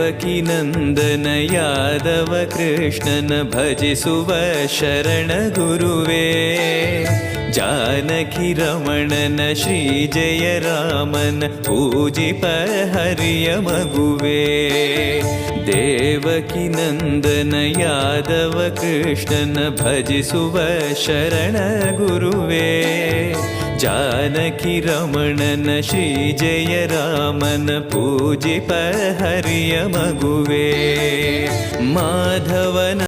ದೇವಕಿ ನಂದನ ಯಾದವ ಕೃಷ್ಣನ ಭಜಿಸುವ ಶರಣ ಗುರುವೇ. ಜಾನಕಿ ರಮಣನ ಶ್ರೀ ಜಯ ರಾಮನ ಪೂಜಿಪ ಹರಿಯ ಮಗುವೇ. ದೇವಕಿ ನಂದನ ಯಾದವ ಕೃಷ್ಣನ ಭಜಿಸುವ ಶರಣ ಗುರುವೇ. ಜಾನಕಿ ರಮಣನ ಶ್ರೀ ಜಯ ರಾಮನ ಪೂಜಿಪ ಹರಿಯ ಮಗುವೇ. ಮಾಧವನ